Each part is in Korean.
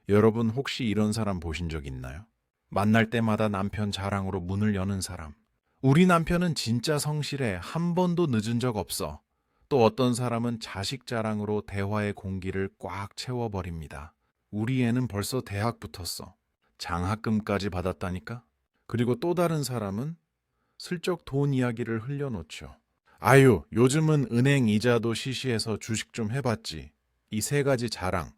여러분 혹시 이런 사람 보신 적 있나요? 만날 때마다 남편 자랑으로 문을 여는 사람. 우리 남편은 진짜 성실해. 한 번도 늦은 적 없어. 또 어떤 사람은 자식 자랑으로 대화의 공기를 꽉 채워버립니다. 우리 애는 벌써 대학 붙었어. 장학금까지 받았다니까? 그리고 또 다른 사람은 슬쩍 돈 이야기를 흘려놓죠. 아유, 요즘은 은행 이자도 시시해서 주식 좀 해봤지. 이 세 가지 자랑,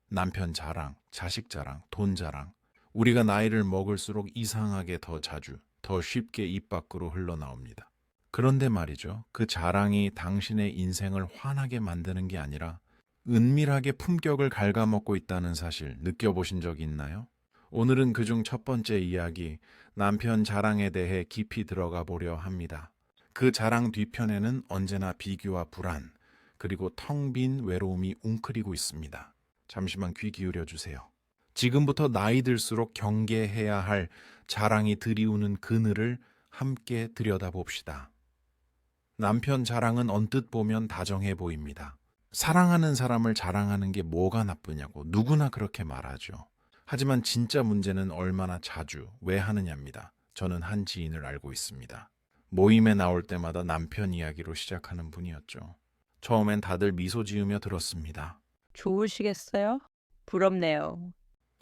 남편 자랑, 자식 자랑, 돈 자랑. 우리가 나이를 먹을수록 이상하게 더 자주, 더 쉽게 입 밖으로 흘러나옵니다. 그런데 말이죠. 그 자랑이 당신의 인생을 환하게 만드는 게 아니라 은밀하게 품격을 갉아먹고 있다는 사실 느껴보신 적 있나요? 오늘은 그중 첫 번째 이야기, 남편 자랑에 대해 깊이 들어가 보려 합니다. 그 자랑 뒤편에는 언제나 비교와 불안, 그리고 텅 빈 외로움이 웅크리고 있습니다. 잠시만 귀 기울여 주세요. 지금부터 나이 들수록 경계해야 할 자랑이 드리우는 그늘을 함께 들여다봅시다. 남편 자랑은 언뜻 보면 다정해 보입니다. 사랑하는 사람을 자랑하는 게 뭐가 나쁘냐고 누구나 그렇게 말하죠. 하지만 진짜 문제는 얼마나 자주, 왜 하느냐입니다. 저는 한 지인을 알고 있습니다. 모임에 나올 때마다 남편 이야기로 시작하는 분이었죠. 처음엔 다들 미소 지으며 들었습니다. 좋으시겠어요? 부럽네요.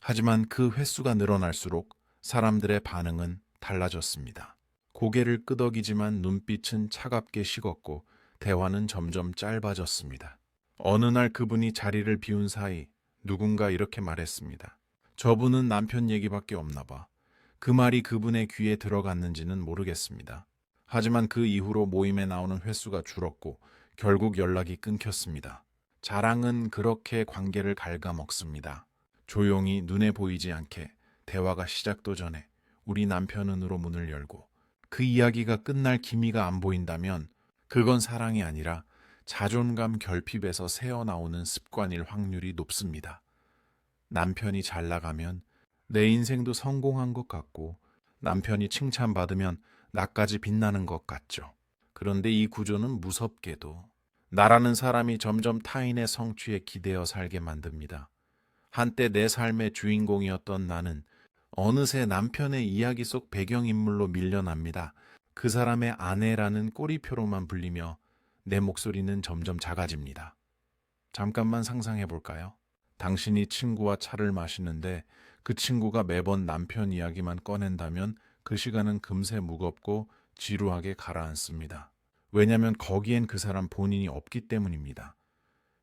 하지만 그 횟수가 늘어날수록 사람들의 반응은 달라졌습니다. 고개를 끄덕이지만 눈빛은 차갑게 식었고 대화는 점점 짧아졌습니다. 어느 날 그분이 자리를 비운 사이 누군가 이렇게 말했습니다. 저분은 남편 얘기밖에 없나 봐. 그 말이 그분의 귀에 들어갔는지는 모르겠습니다. 하지만 그 이후로 모임에 나오는 횟수가 줄었고 결국 연락이 끊겼습니다. 자랑은 그렇게 관계를 갉아먹습니다. 조용히 눈에 보이지 않게 대화가 시작도 전에 우리 남편은으로 문을 열고 그 이야기가 끝날 기미가 안 보인다면 그건 사랑이 아니라 자존감 결핍에서 새어나오는 습관일 확률이 높습니다. 남편이 잘 나가면 내 인생도 성공한 것 같고 남편이 칭찬받으면 나까지 빛나는 것 같죠. 그런데 이 구조는 무섭게도 나라는 사람이 점점 타인의 성취에 기대어 살게 만듭니다. 한때 내 삶의 주인공이었던 나는 어느새 남편의 이야기 속 배경인물로 밀려납니다. 그 사람의 아내라는 꼬리표로만 불리며 내 목소리는 점점 작아집니다. 잠깐만 상상해 볼까요? 당신이 친구와 차를 마시는데 그 친구가 매번 남편 이야기만 꺼낸다면 그 시간은 금세 무겁고 지루하게 가라앉습니다. 왜냐하면 거기엔 그 사람 본인이 없기 때문입니다.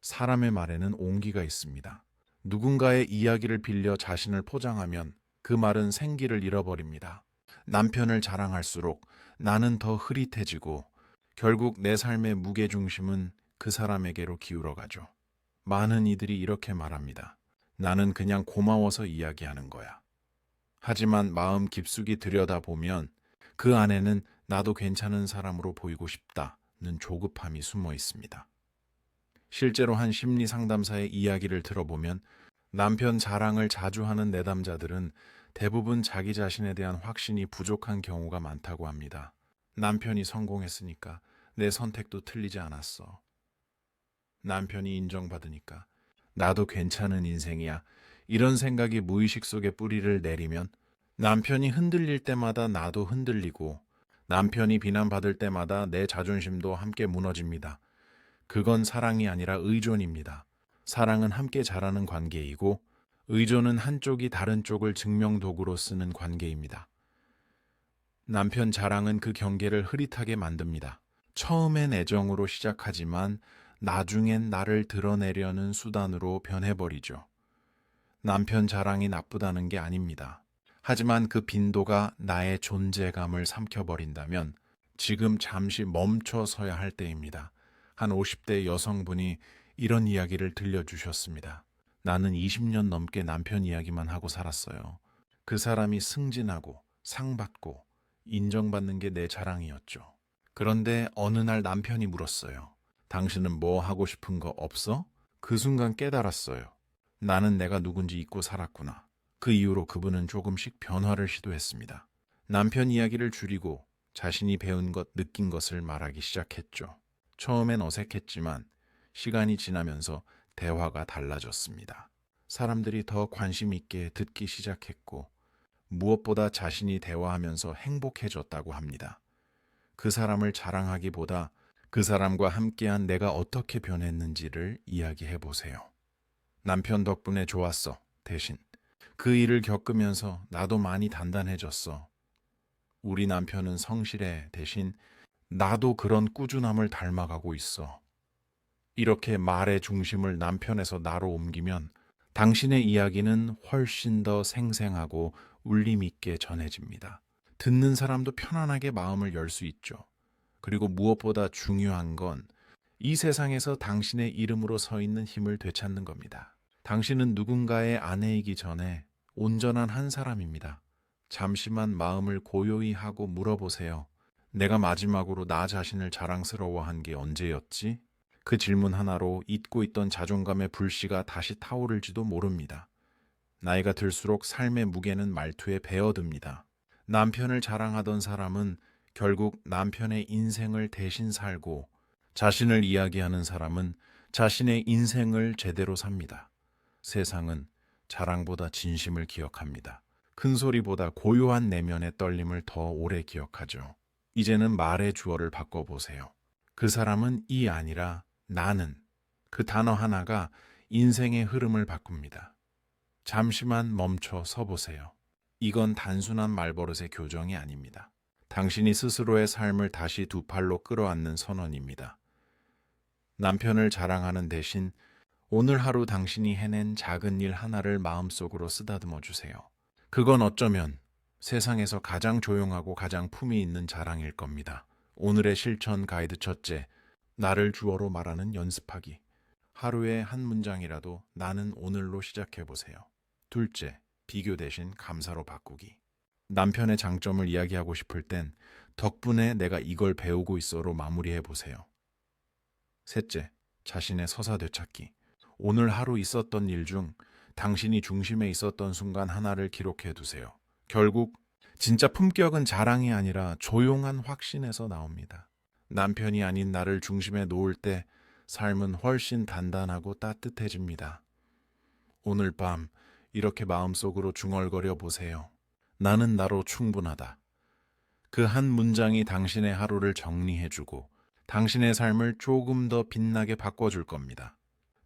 사람의 말에는 온기가 있습니다. 누군가의 이야기를 빌려 자신을 포장하면 그 말은 생기를 잃어버립니다. 남편을 자랑할수록 나는 더 흐릿해지고 결국 내 삶의 무게중심은 그 사람에게로 기울어가죠. 많은 이들이 이렇게 말합니다. 나는 그냥 고마워서 이야기하는 거야. 하지만 마음 깊숙이 들여다보면 그 안에는 나도 괜찮은 사람으로 보이고 싶다는 조급함이 숨어 있습니다. 실제로 한 심리 상담사의 이야기를 들어보면 남편 자랑을 자주 하는 내담자들은 대부분 자기 자신에 대한 확신이 부족한 경우가 많다고 합니다. 남편이 성공했으니까 내 선택도 틀리지 않았어. 남편이 인정받으니까 나도 괜찮은 인생이야. 이런 생각이 무의식 속에 뿌리를 내리면 남편이 흔들릴 때마다 나도 흔들리고 남편이 비난받을 때마다 내 자존심도 함께 무너집니다. 그건 사랑이 아니라 의존입니다. 사랑은 함께 자라는 관계이고 의존은 한쪽이 다른 쪽을 증명도구로 쓰는 관계입니다. 남편 자랑은 그 경계를 흐릿하게 만듭니다. 처음엔 애정으로 시작하지만 나중엔 나를 드러내려는 수단으로 변해버리죠. 남편 자랑이 나쁘다는 게 아닙니다. 하지만 그 빈도가 나의 존재감을 삼켜버린다면 지금 잠시 멈춰서야 할 때입니다. 한 50대 여성분이 이런 이야기를 들려주셨습니다. 나는 20년 넘게 남편 이야기만 하고 살았어요. 그 사람이 승진하고 상 받고 인정받는 게 내 자랑이었죠. 그런데 어느 날 남편이 물었어요. 당신은 뭐 하고 싶은 거 없어? 그 순간 깨달았어요. 나는 내가 누군지 잊고 살았구나. 그 이후로 그분은 조금씩 변화를 시도했습니다. 남편 이야기를 줄이고 자신이 배운 것, 느낀 것을 말하기 시작했죠. 처음엔 어색했지만 시간이 지나면서 대화가 달라졌습니다. 사람들이 더 관심 있게 듣기 시작했고 무엇보다 자신이 대화하면서 행복해졌다고 합니다. 그 사람을 자랑하기보다 그 사람과 함께한 내가 어떻게 변했는지를 이야기해 보세요. 남편 덕분에 좋았어. 대신 그 일을 겪으면서 나도 많이 단단해졌어. 우리 남편은 성실해. 대신 나도 그런 꾸준함을 닮아가고 있어. 이렇게 말의 중심을 남편에서 나로 옮기면 당신의 이야기는 훨씬 더 생생하고 울림 있게 전해집니다. 듣는 사람도 편안하게 마음을 열 수 있죠. 그리고 무엇보다 중요한 건 이 세상에서 당신의 이름으로 서 있는 힘을 되찾는 겁니다. 당신은 누군가의 아내이기 전에 온전한 한 사람입니다. 잠시만 마음을 고요히 하고 물어보세요. 내가 마지막으로 나 자신을 자랑스러워한 게 언제였지? 그 질문 하나로 잊고 있던 자존감의 불씨가 다시 타오를지도 모릅니다. 나이가 들수록 삶의 무게는 말투에 배어듭니다. 남편을 자랑하던 사람은 결국 남편의 인생을 대신 살고 자신을 이야기하는 사람은 자신의 인생을 제대로 삽니다. 세상은 자랑보다 진심을 기억합니다. 큰 소리보다 고요한 내면의 떨림을 더 오래 기억하죠. 이제는 말의 주어를 바꿔보세요. 그 사람은 이 아니라 나는. 그 단어 하나가 인생의 흐름을 바꿉니다. 잠시만 멈춰 서보세요. 이건 단순한 말버릇의 교정이 아닙니다. 당신이 스스로의 삶을 다시 두 팔로 끌어안는 선언입니다. 남편을 자랑하는 대신 오늘 하루 당신이 해낸 작은 일 하나를 마음속으로 쓰다듬어 주세요. 그건 어쩌면 세상에서 가장 조용하고 가장 품이 있는 자랑일 겁니다. 오늘의 실천 가이드 첫째, 나를 주어로 말하는 연습하기. 하루에 한 문장이라도 나는 오늘로 시작해 보세요. 둘째, 비교 대신 감사로 바꾸기. 남편의 장점을 이야기하고 싶을 땐 덕분에 내가 이걸 배우고 있어로 마무리해 보세요. 셋째, 자신의 서사 되찾기. 오늘 하루 있었던 일 중 당신이 중심에 있었던 순간 하나를 기록해 두세요. 결국 진짜 품격은 자랑이 아니라 조용한 확신에서 나옵니다. 남편이 아닌 나를 중심에 놓을 때 삶은 훨씬 단단하고 따뜻해집니다. 오늘 밤 이렇게 마음속으로 중얼거려 보세요. 나는 나로 충분하다. 그 한 문장이 당신의 하루를 정리해주고 당신의 삶을 조금 더 빛나게 바꿔줄 겁니다.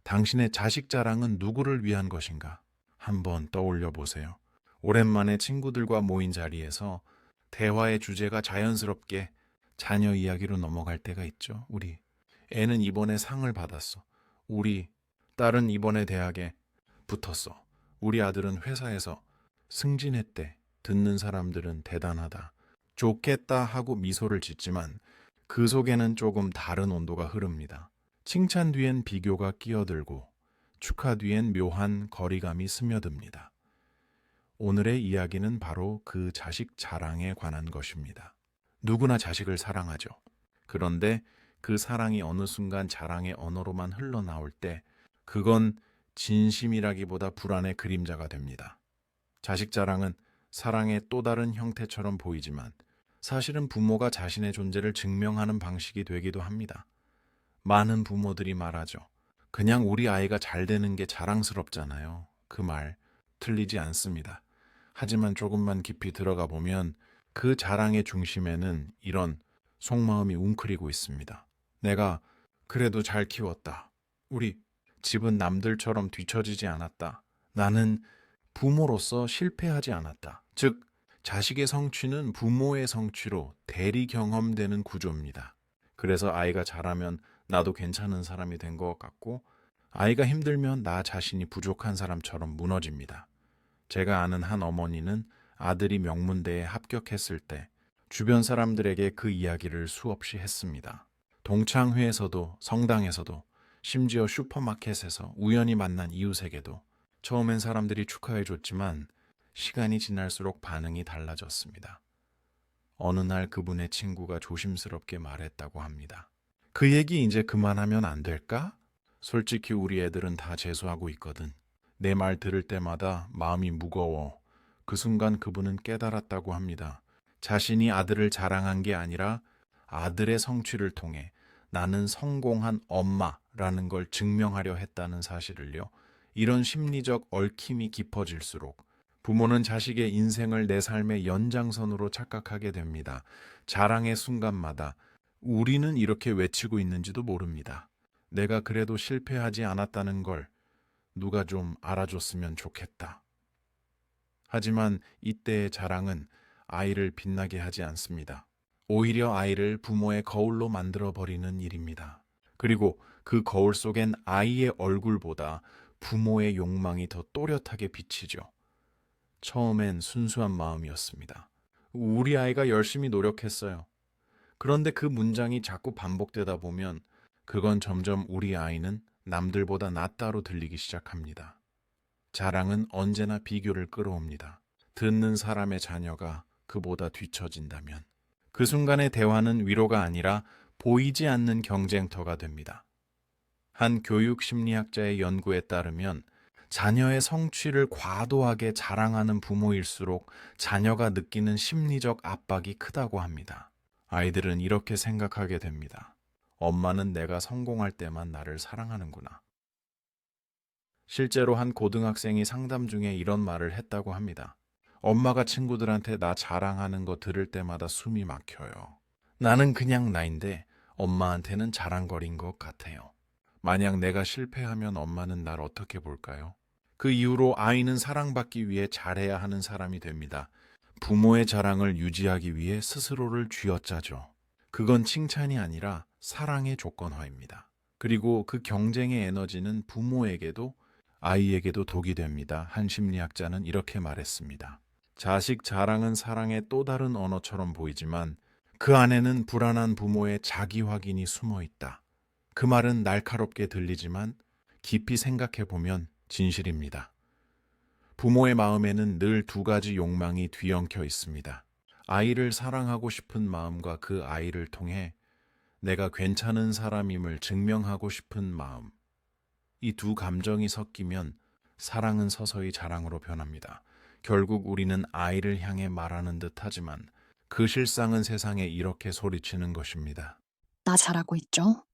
당신의 자식 자랑은 누구를 위한 것인가? 한번 떠올려 보세요. 오랜만에 친구들과 모인 자리에서 대화의 주제가 자연스럽게 자녀 이야기로 넘어갈 때가 있죠. 우리 애는 이번에 상을 받았어. 우리 딸은 이번에 대학에 붙었어. 우리 아들은 회사에서 승진했대. 듣는 사람들은 대단하다. 좋겠다 하고 미소를 짓지만 그 속에는 조금 다른 온도가 흐릅니다. 칭찬 뒤엔 비교가 끼어들고 축하 뒤엔 묘한 거리감이 스며듭니다. 오늘의 이야기는 바로 그 자식 자랑에 관한 것입니다. 누구나 자식을 사랑하죠. 그런데 그 사랑이 어느 순간 자랑의 언어로만 흘러나올 때 그건 진심이라기보다 불안의 그림자가 됩니다. 자식 자랑은 사랑의 또 다른 형태처럼 보이지만 사실은 부모가 자신의 존재를 증명하는 방식이 되기도 합니다. 많은 부모들이 말하죠. 그냥 우리 아이가 잘 되는 게 자랑스럽잖아요. 그 말 틀리지 않습니다. 하지만 조금만 깊이 들어가 보면 그 자랑의 중심에는 이런 속마음이 웅크리고 있습니다. 내가 그래도 잘 키웠다. 우리 집은 남들처럼 뒤처지지 않았다. 나는 부모로서 실패하지 않았다. 즉, 자식의 성취는 부모의 성취로 대리 경험되는 구조입니다. 그래서 아이가 잘하면 나도 괜찮은 사람이 된 것 같고 아이가 힘들면 나 자신이 부족한 사람처럼 무너집니다. 제가 아는 한 어머니는 아들이 명문대에 합격했을 때 주변 사람들에게 그 이야기를 수없이 했습니다. 동창회에서도 성당에서도 심지어 슈퍼마켓에서 우연히 만난 이웃에게도 처음엔 사람들이 축하해줬지만 시간이 지날수록 반응이 달라졌습니다. 어느 날 그분의 친구가 조심스럽게 말했다고 합니다. 그 얘기 이제 그만하면 안 될까? 솔직히 우리 애들은 다 재수하고 있거든. 내 말 들을 때마다 마음이 무거워. 그 순간 그분은 깨달았다고 합니다. 자신이 아들을 자랑한 게 아니라 아들의 성취를 통해 나는 성공한 엄마라는 걸 증명하려 했다는 사실을요. 이런 심리적 얽힘이 깊어질수록 부모는 자식의 인생을 내 삶의 연장선으로 착각하게 됩니다. 자랑의 순간마다 우리는 이렇게 외치고 있는지도 모릅니다. 내가 그래도 실패하지 않았다는 걸 누가 좀 알아줬으면 좋겠다. 하지만 이때의 자랑은 아이를 빛나게 하지 않습니다. 오히려 아이를 부모의 거울로 만들어버리는 일입니다. 그리고 그 거울 속엔 아이의 얼굴보다 부모의 욕망이 더 또렷하게 비치죠. 처음엔 순수한 마음이었습니다. 우리 아이가 열심히 노력했어요. 그런데 그 문장이 자꾸 반복되다 보면 그건 점점 우리 아이는 남들보다 낫다로 들리기 시작합니다. 자랑은 언제나 비교를 끌어옵니다. 듣는 사람의 자녀가 그보다 뒤처진다면 그 순간의 대화는 위로가 아니라 보이지 않는 경쟁터가 됩니다. 한 교육 심리학자의 연구에 따르면 자녀의 성취를 과도하게 자랑하는 부모일수록 자녀가 느끼는 심리적 압박이 크다고 합니다. 아이들은 이렇게 생각하게 됩니다. 엄마는 내가 성공할 때만 나를 사랑하는구나. 실제로 한 고등학생이 상담 중에 이런 말을 했다고 합니다. 엄마가 친구들한테 나 자랑하는 거 들을 때마다 숨이 막혀요. 나는 그냥 나인데 엄마한테는 자랑거리인 것 같아요. 만약 내가 실패하면 엄마는 날 어떻게 볼까요? 그 이후로 아이는 사랑받기 위해 잘해야 하는 사람이 됩니다. 부모의 자랑을 유지하기 위해 스스로를 쥐어짜죠. 그건 칭찬이 아니라 사랑의 조건화입니다. 그리고 그 경쟁의 에너지는 부모에게도 아이에게도 독이 됩니다. 한 심리학자는 이렇게 말했습니다. 자식 자랑은 사랑의 또 다른 언어처럼 보이지만 그 안에는 불안한 부모의 자기 확인이 숨어 있다. 그 말은 날카롭게 들리지만 깊이 생각해 보면 진실입니다. 부모의 마음에는 늘 두 가지 욕망이 뒤엉켜 있습니다. 아이를 사랑하고 싶은 마음과 그 아이를 통해 내가 괜찮은 사람임을 증명하고 싶은 마음. 이 두 감정이 섞이면 사랑은 서서히 자랑으로 변합니다. 결국 우리는 아이를 향해 말하는 듯 하지만 그 실상은 세상에 이렇게 소리치는 것입니다. 나 잘하고 있죠?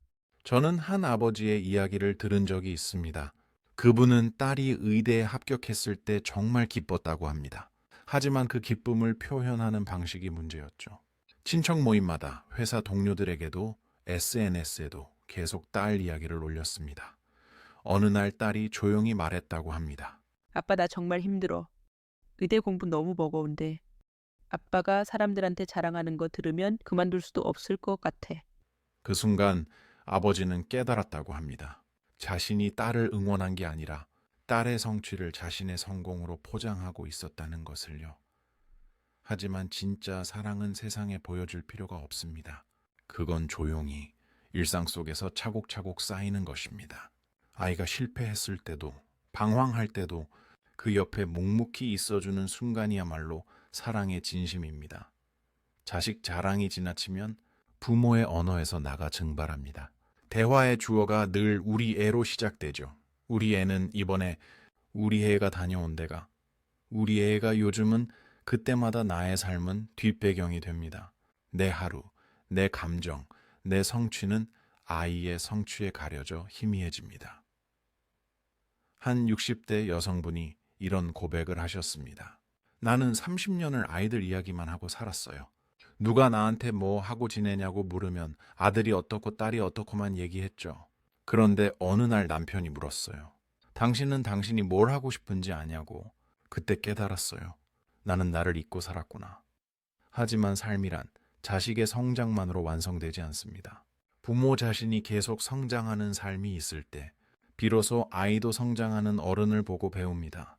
저는 한 아버지의 이야기를 들은 적이 있습니다. 그분은 딸이 의대에 합격했을 때 정말 기뻤다고 합니다. 하지만 그 기쁨을 표현하는 방식이 문제였죠. 친척 모임마다 회사 동료들에게도 SNS에도 계속 딸 이야기를 올렸습니다. 어느 날 딸이 조용히 말했다고 합니다. 아빠 나 정말 힘들어. 의대 공부 너무 버거운데. 아빠가 사람들한테 자랑하는 거 들으면 그만둘 수도 없을 것 같아. 그 순간 아버지는 깨달았다고 합니다. 자신이 딸을 응원한 게 아니라 딸의 성취를 자신의 성공으로 포장하고 있었다는 것을요. 하지만 진짜 사랑은 세상에 보여줄 필요가 없습니다. 그건 조용히 일상 속에서 차곡차곡 쌓이는 것입니다. 아이가 실패했을 때도, 방황할 때도 그 옆에 묵묵히 있어주는 순간이야말로 사랑의 진심입니다. 자식 자랑이 지나치면 부모의 언어에서 나가 증발합니다. 대화의 주어가 늘 우리 애로 시작되죠. 우리 애는 이번에 우리 애가 다녀온 데가, 우리 애가 요즘은 그때마다 나의 삶은 뒷배경이 됩니다. 내 하루, 내 감정, 내 성취는 아이의 성취에 가려져 희미해집니다. 한 60대 여성분이 이런 고백을 하셨습니다. 나는 30년을 아이들 이야기만 하고 살았어요. 누가 나한테 뭐 하고 지내냐고 물으면 아들이 어떻고 딸이 어떻고만 얘기했죠. 그런데 어느 날 남편이 물었어요. 당신은 당신이 뭘 하고 싶은지 아냐고. 그때 깨달았어요. 나는 나를 잊고 살았구나. 하지만 삶이란 자식의 성장만으로 완성되지 않습니다. 부모 자신이 계속 성장하는 삶이 있을 때 비로소 아이도 성장하는 어른을 보고 배웁니다.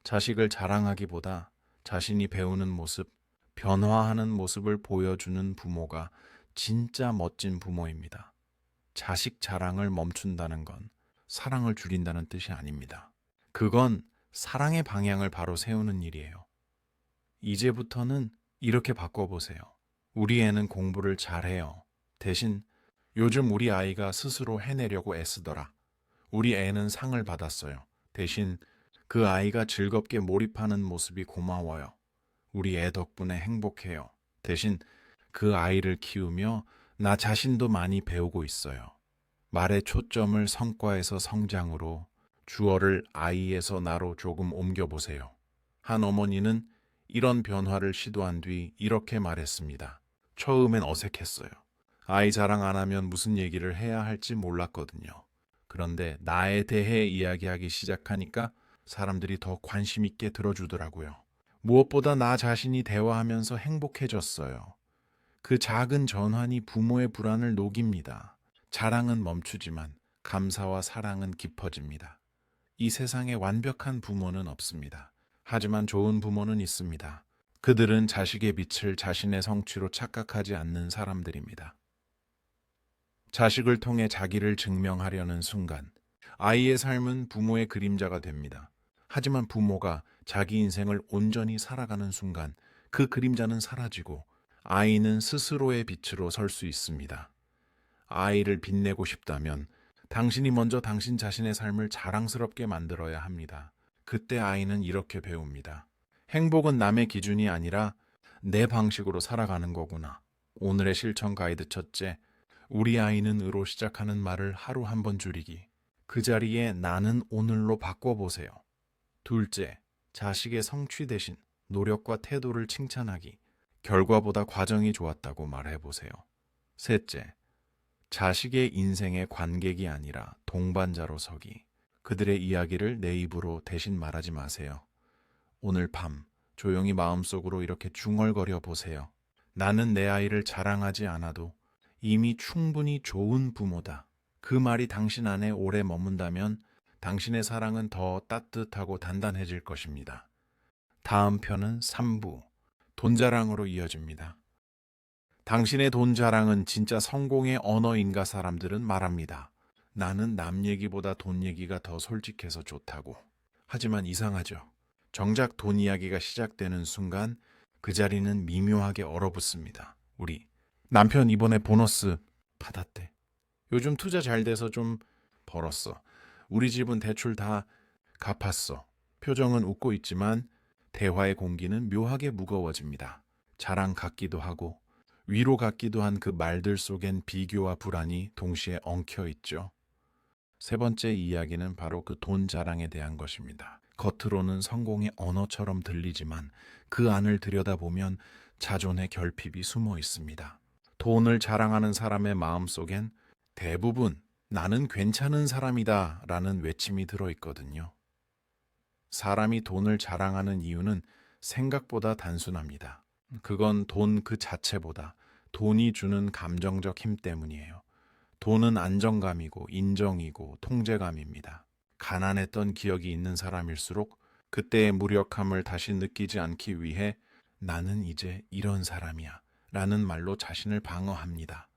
자식을 자랑하기보다 자신이 배우는 모습, 변화하는 모습을 보여주는 부모가 진짜 멋진 부모입니다. 자식 자랑을 멈춘다는 건 사랑을 줄인다는 뜻이 아닙니다. 그건 사랑의 방향을 바로 세우는 일이에요. 이제부터는 이렇게 바꿔보세요. 우리 애는 공부를 잘해요. 대신 요즘 우리 아이가 스스로 해내려고 애쓰더라. 우리 애는 상을 받았어요. 대신 그 아이가 즐겁게 몰입하는 모습이 고마워요. 우리 애 덕분에 행복해요. 대신 그 아이를 키우며 나 자신도 많이 배우고 있어요. 말의 초점을 성과에서 성장으로, 주어를 아이에서 나로 조금 옮겨보세요. 한 어머니는 이런 변화를 시도한 뒤 이렇게 말했습니다. 처음엔 어색했어요. 아이 자랑 안 하면 무슨 얘기를 해야 할지 몰랐거든요. 그런데 나에 대해 이야기하기 시작하니까 사람들이 더 관심 있게 들어주더라고요. 무엇보다 나 자신이 대화하면서 행복해졌어요. 그 작은 전환이 부모의 불안을 녹입니다. 자랑은 멈추지만 감사와 사랑은 깊어집니다. 이 세상에 완벽한 부모는 없습니다. 하지만 좋은 부모는 있습니다. 그들은 자식의 빛을 자신의 성취로 착각하지 않는 사람들입니다. 자식을 통해 자기를 증명하려는 순간, 아이의 삶은 부모의 그림자가 됩니다. 하지만 부모가 자기 인생을 온전히 살아가는 순간, 그 그림자는 사라지고 아이는 스스로의 빛으로 설 수 있습니다. 아이를 빛내고 싶다면 당신이 먼저 당신 자신의 삶을 자랑스럽게 만들어야 합니다. 그때 아이는 이렇게 배웁니다. 행복은 남의 기준이 아니라 내 방식으로 살아가는 거구나. 오늘의 실천 가이드 첫째, 우리 아이는 으로 시작하는 말을 하루 한 번 줄이기. 그 자리에 나는 오늘로 바꿔보세요. 둘째, 자식의 성취 대신 노력과 태도를 칭찬하기. 결과보다 과정이 좋았다고 말해보세요. 셋째, 자식의 인생의 관객이 아니라 동반자로 서기. 그들의 이야기를 내 입으로 대신 말하지 마세요. 오늘 밤 조용히 마음속으로 이렇게 중얼거려 보세요. 나는 내 아이를 자랑하지 않아도 이미 충분히 좋은 부모다. 그 말이 당신 안에 오래 머문다면 당신의 사랑은 더 따뜻하고 단단해질 것입니다. 다음 편은 3부, 돈 자랑으로 이어집니다. 당신의 돈 자랑은 진짜 성공의 언어인가 사람들은 말합니다. 나는 남 얘기보다 돈 얘기가 더 솔직해서 좋다고. 하지만 이상하죠. 정작 돈 이야기가 시작되는 순간 그 자리는 미묘하게 얼어붙습니다. 우리 남편 이번에 보너스 받았대. 요즘 투자 잘 돼서 좀 벌었어. 우리 집은 대출 다 갚았어. 표정은 웃고 있지만 대화의 공기는 묘하게 무거워집니다. 자랑 같기도 하고 위로 같기도 한 그 말들 속엔 비교와 불안이 동시에 엉켜 있죠. 세 번째 이야기는 바로 그 돈 자랑에 대한 것입니다. 겉으로는 성공의 언어처럼 들리지만 그 안을 들여다보면 자존의 결핍이 숨어 있습니다. 돈을 자랑하는 사람의 마음 속엔 대부분 나는 괜찮은 사람이다 라는 외침이 들어있거든요. 사람이 돈을 자랑하는 이유는 생각보다 단순합니다. 그건 돈 그 자체보다 돈이 주는 감정적 힘 때문이에요. 돈은 안정감이고 인정이고 통제감입니다. 가난했던 기억이 있는 사람일수록 그때의 무력함을 다시 느끼지 않기 위해 나는 이제 이런 사람이야 라는 말로 자신을 방어합니다.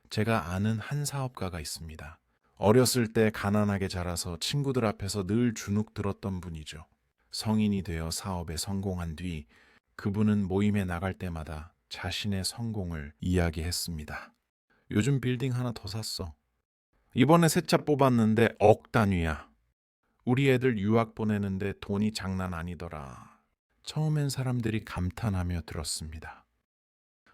제가 아는 한 사업가가 있습니다. 어렸을 때 가난하게 자라서 친구들 앞에서 늘 주눅 들었던 분이죠. 성인이 되어 사업에 성공한 뒤 그분은 모임에 나갈 때마다 자신의 성공을 이야기했습니다. 요즘 빌딩 하나 더 샀어. 이번에 새 차 뽑았는데 억 단위야. 우리 애들 유학 보내는데 돈이 장난 아니더라. 처음엔 사람들이 감탄하며 들었습니다.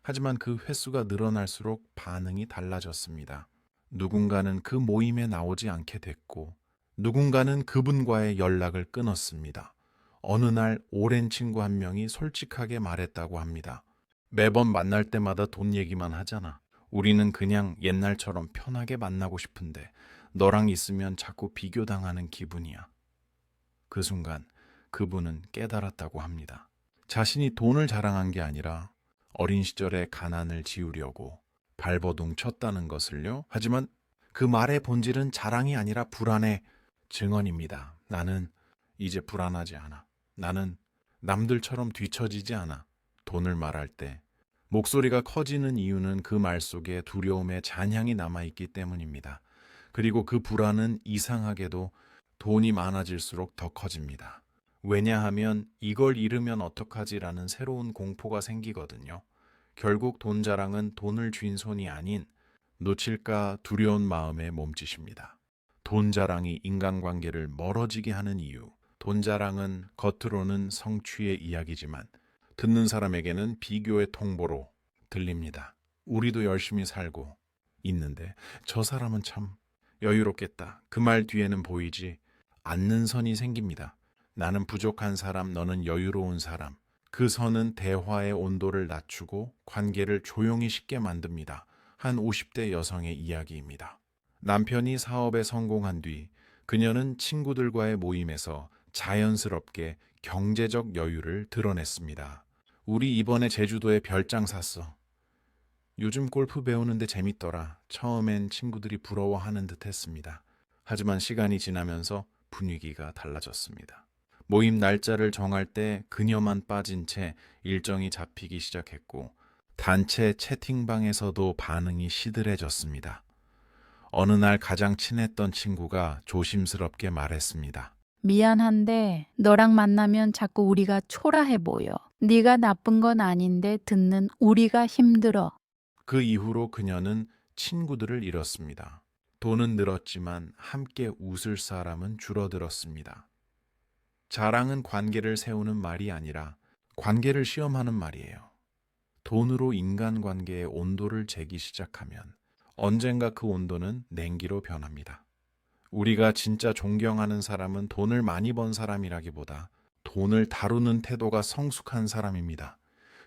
하지만 그 횟수가 늘어날수록 반응이 달라졌습니다. 누군가는 그 모임에 나오지 않게 됐고, 누군가는 그분과의 연락을 끊었습니다. 어느 날 오랜 친구 한 명이 솔직하게 말했다고 합니다. 매번 만날 때마다 돈 얘기만 하잖아. 우리는 그냥 옛날처럼 편하게 만나고 싶은데 너랑 있으면 자꾸 비교당하는 기분이야. 그 순간 그분은 깨달았다고 합니다. 자신이 돈을 자랑한 게 아니라 어린 시절의 가난을 지우려고 발버둥 쳤다는 것을요. 하지만 그 말의 본질은 자랑이 아니라 불안의 증언입니다. 나는 이제 불안하지 않아. 나는 남들처럼 뒤처지지 않아. 돈을 말할 때 목소리가 커지는 이유는 그 말 속에 두려움의 잔향이 남아있기 때문입니다. 그리고 그 불안은 이상하게도 돈이 많아질수록 더 커집니다. 왜냐하면 이걸 잃으면 어떡하지라는 새로운 공포가 생기거든요. 결국 돈 자랑은 돈을 쥔 손이 아닌 놓칠까 두려운 마음의 몸짓입니다. 돈 자랑이 인간관계를 멀어지게 하는 이유. 돈 자랑은 겉으로는 성취의 이야기지만 듣는 사람에게는 비교의 통보로 들립니다. 우리도 열심히 살고 있는데 저 사람은 참 여유롭겠다. 그 말 뒤에는 보이지 앉는 선이 생깁니다. 나는 부족한 사람, 너는 여유로운 사람. 그 선은 대화의 온도를 낮추고 관계를 조용히 쉽게 만듭니다. 한 50대 여성의 이야기입니다. 남편이 사업에 성공한 뒤 그녀는 친구들과의 모임에서 자연스럽게 경제적 여유를 드러냈습니다. 우리 이번에 제주도에 별장 샀어. 요즘 골프 배우는데 재밌더라. 처음엔 친구들이 부러워하는 듯 했습니다. 하지만 시간이 지나면서 분위기가 달라졌습니다. 모임 날짜를 정할 때 그녀만 빠진 채 일정이 잡히기 시작했고 단체 채팅방에서도 반응이 시들해졌습니다. 어느 날 가장 친했던 친구가 조심스럽게 말했습니다. 미안한데 너랑 만나면 자꾸 우리가 초라해 보여. 네가 나쁜 건 아닌데 듣는 우리가 힘들어. 그 이후로 그녀는 친구들을 잃었습니다. 돈은 늘었지만 함께 웃을 사람은 줄어들었습니다. 자랑은 관계를 세우는 말이 아니라 관계를 시험하는 말이에요. 돈으로 인간관계의 온도를 재기 시작하면 언젠가 그 온도는 냉기로 변합니다. 우리가 진짜 존경하는 사람은 돈을 많이 번 사람이라기보다 돈을 다루는 태도가 성숙한 사람입니다.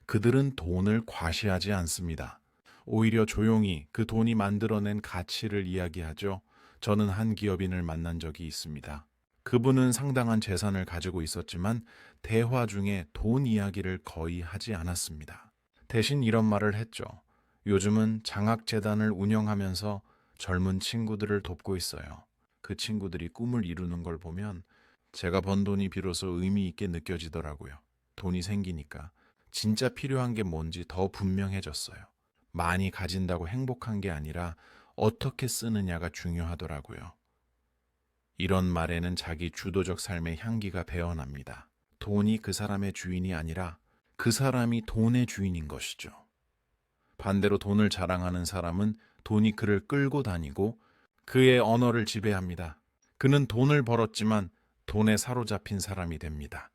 그들은 돈을 과시하지 않습니다. 오히려 조용히 그 돈이 만들어낸 가치를 이야기하죠. 저는 한 기업인을 만난 적이 있습니다. 그분은 상당한 재산을 가지고 있었지만 대화 중에 돈 이야기를 거의 하지 않았습니다. 대신 이런 말을 했죠. 요즘은 장학재단을 운영하면서 젊은 친구들을 돕고 있어요. 그 친구들이 꿈을 이루는 걸 보면 제가 번 돈이 비로소 의미 있게 느껴지더라고요. 돈이 생기니까 진짜 필요한 게 뭔지 더 분명해졌어요. 많이 가진다고 행복한 게 아니라 어떻게 쓰느냐가 중요하더라고요. 이런 말에는 자기 주도적 삶의 향기가 배어납니다. 돈이 그 사람의 주인이 아니라 그 사람이 돈의 주인인 것이죠. 반대로 돈을 자랑하는 사람은 돈이 그를 끌고 다니고 그의 언어를 지배합니다. 그는 돈을 벌었지만 돈에 사로잡힌 사람이 됩니다.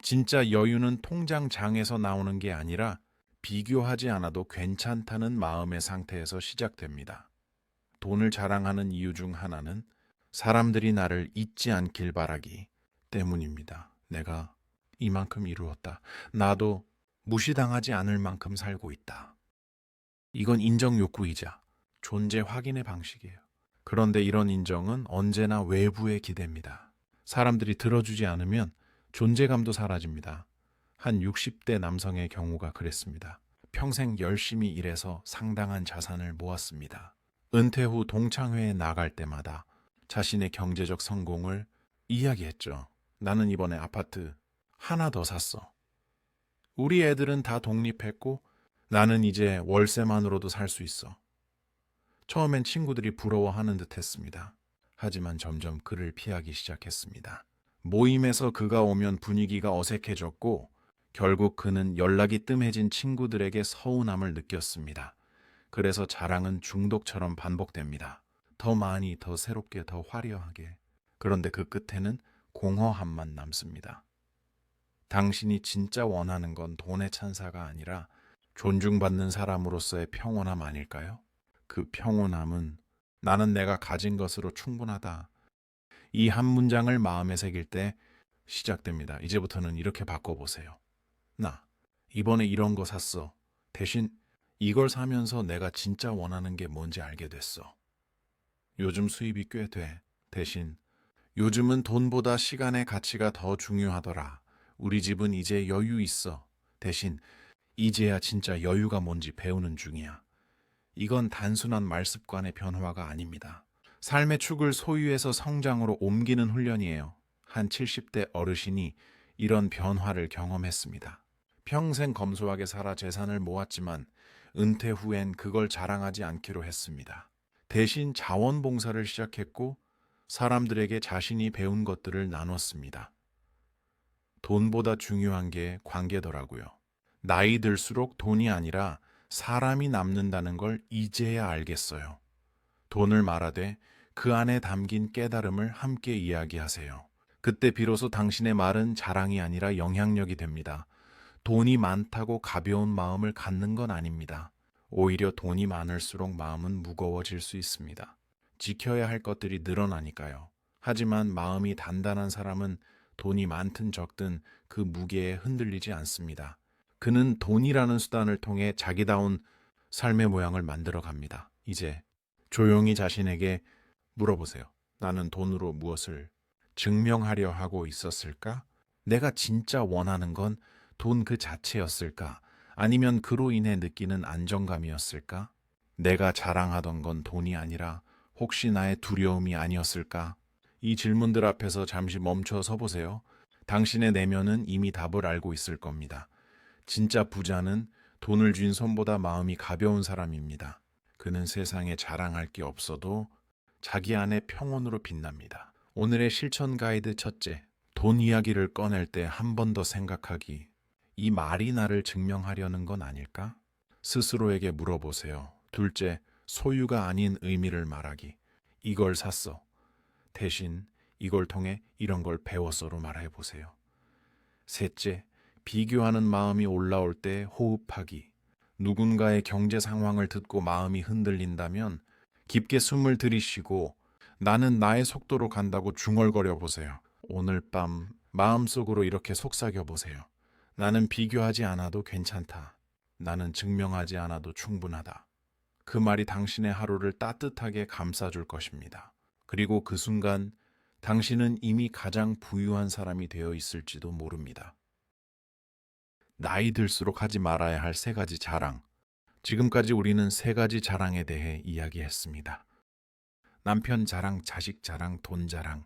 진짜 여유는 통장장에서 나오는 게 아니라 비교하지 않아도 괜찮다는 마음의 상태에서 시작됩니다. 돈을 자랑하는 이유 중 하나는 사람들이 나를 잊지 않길 바라기 때문입니다. 내가 이만큼 이루었다. 나도 무시당하지 않을 만큼 살고 있다. 이건 인정 욕구이자 존재 확인의 방식이에요. 그런데 이런 인정은 언제나 외부에 기댑니다. 사람들이 들어주지 않으면 존재감도 사라집니다. 한 60대 남성의 경우가 그랬습니다. 평생 열심히 일해서 상당한 자산을 모았습니다. 은퇴 후 동창회에 나갈 때마다 자신의 경제적 성공을 이야기했죠. 나는 이번에 아파트 하나 더 샀어. 우리 애들은 다 독립했고 나는 이제 월세만으로도 살 수 있어. 처음엔 친구들이 부러워하는 듯 했습니다. 하지만 점점 그를 피하기 시작했습니다. 모임에서 그가 오면 분위기가 어색해졌고 결국 그는 연락이 뜸해진 친구들에게 서운함을 느꼈습니다. 그래서 자랑은 중독처럼 반복됩니다. 더 많이, 더 새롭게, 더 화려하게. 그런데 그 끝에는 공허함만 남습니다. 당신이 진짜 원하는 건 돈의 찬사가 아니라 존중받는 사람으로서의 평온함 아닐까요? 그 평온함은 나는 내가 가진 것으로 충분하다. 이 한 문장을 마음에 새길 때 시작됩니다. 이제부터는 이렇게 바꿔보세요. 나 이번에 이런 거 샀어. 대신 이걸 사면서 내가 진짜 원하는 게 뭔지 알게 됐어. 요즘 수입이 꽤 돼. 대신 요즘은 돈보다 시간의 가치가 더 중요하더라. 우리 집은 이제 여유 있어. 대신 이제야 진짜 여유가 뭔지 배우는 중이야. 이건 단순한 말습관의 변화가 아닙니다. 삶의 축을 소유에서 성장으로 옮기는 훈련이에요. 한 70대 어르신이 이런 변화를 경험했습니다. 평생 검소하게 살아 재산을 모았지만 은퇴 후엔 그걸 자랑하지 않기로 했습니다. 대신 자원봉사를 시작했고 사람들에게 자신이 배운 것들을 나눴습니다. 돈보다 중요한 게 관계더라고요. 나이 들수록 돈이 아니라 사람이 남는다는 걸 이제야 알겠어요. 돈을 말하되 그 안에 담긴 깨달음을 함께 이야기하세요. 그때 비로소 당신의 말은 자랑이 아니라 영향력이 됩니다. 돈이 많다고 가벼운 마음을 갖는 건 아닙니다. 오히려 돈이 많을수록 마음은 무거워질 수 있습니다. 지켜야 할 것들이 늘어나니까요. 하지만 마음이 단단한 사람은 돈이 많든 적든 그 무게에 흔들리지 않습니다. 그는 돈이라는 수단을 통해 자기다운 삶의 모양을 만들어 갑니다. 이제 조용히 자신에게 물어보세요. 나는 돈으로 무엇을 증명하려 하고 있었을까? 내가 진짜 원하는 건 돈 그 자체였을까? 아니면 그로 인해 느끼는 안정감이었을까? 내가 자랑하던 건 돈이 아니라 혹시 나의 두려움이 아니었을까? 이 질문들 앞에서 잠시 멈춰 서 보세요. 당신의 내면은 이미 답을 알고 있을 겁니다. 진짜 부자는 돈을 쥔 손보다 마음이 가벼운 사람입니다. 그는 세상에 자랑할 게 없어도 자기 안에 평온으로 빛납니다. 오늘의 실천 가이드 첫째, 돈 이야기를 꺼낼 때 한 번 더 생각하기. 이 말이 나를 증명하려는 건 아닐까? 스스로에게 물어보세요. 둘째, 소유가 아닌 의미를 말하기. 이걸 샀어. 대신 이걸 통해 이런 걸 배웠어로 말해보세요. 셋째, 비교하는 마음이 올라올 때 호흡하기. 누군가의 경제 상황을 듣고 마음이 흔들린다면 깊게 숨을 들이쉬고 나는 나의 속도로 간다고 중얼거려 보세요. 오늘 밤 마음속으로 이렇게 속삭여 보세요. 나는 비교하지 않아도 괜찮다. 나는 증명하지 않아도 충분하다. 그 말이 당신의 하루를 따뜻하게 감싸줄 것입니다. 그리고 그 순간 당신은 이미 가장 부유한 사람이 되어 있을지도 모릅니다. 나이 들수록 하지 말아야 할 세 가지 자랑. 지금까지 우리는 세 가지 자랑에 대해 이야기했습니다. 남편 자랑, 자식 자랑, 돈 자랑.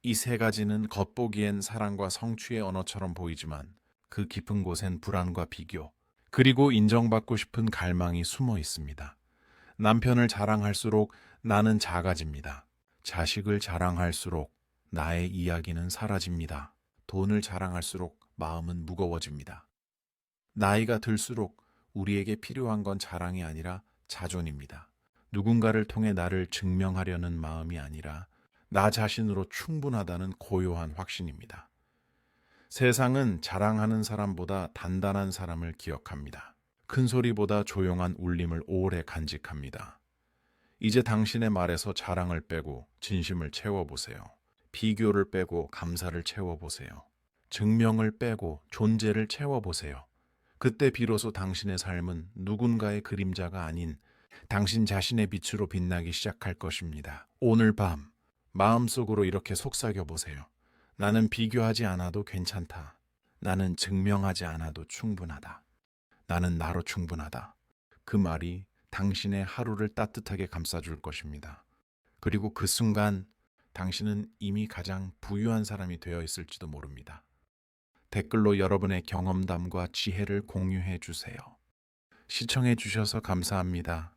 이 세 가지는 겉보기엔 사랑과 성취의 언어처럼 보이지만 그 깊은 곳엔 불안과 비교, 그리고 인정받고 싶은 갈망이 숨어 있습니다. 남편을 자랑할수록 나는 작아집니다. 자식을 자랑할수록 나의 이야기는 사라집니다. 돈을 자랑할수록 마음은 무거워집니다. 나이가 들수록 우리에게 필요한 건 자랑이 아니라 자존입니다. 누군가를 통해 나를 증명하려는 마음이 아니라 나 자신으로 충분하다는 고요한 확신입니다. 세상은 자랑하는 사람보다 단단한 사람을 기억합니다. 큰 소리보다 조용한 울림을 오래 간직합니다. 이제 당신의 말에서 자랑을 빼고 진심을 채워보세요. 비교를 빼고 감사를 채워보세요. 증명을 빼고 존재를 채워보세요. 그때 비로소 당신의 삶은 누군가의 그림자가 아닌 당신 자신의 빛으로 빛나기 시작할 것입니다. 오늘 밤 마음속으로 이렇게 속삭여 보세요. 나는 비교하지 않아도 괜찮다. 나는 증명하지 않아도 충분하다. 나는 나로 충분하다. 그 말이 당신의 하루를 따뜻하게 감싸줄 것입니다. 그리고 그 순간 당신은 이미 가장 부유한 사람이 되어 있을지도 모릅니다. 댓글로 여러분의 경험담과 지혜를 공유해 주세요. 시청해 주셔서 감사합니다.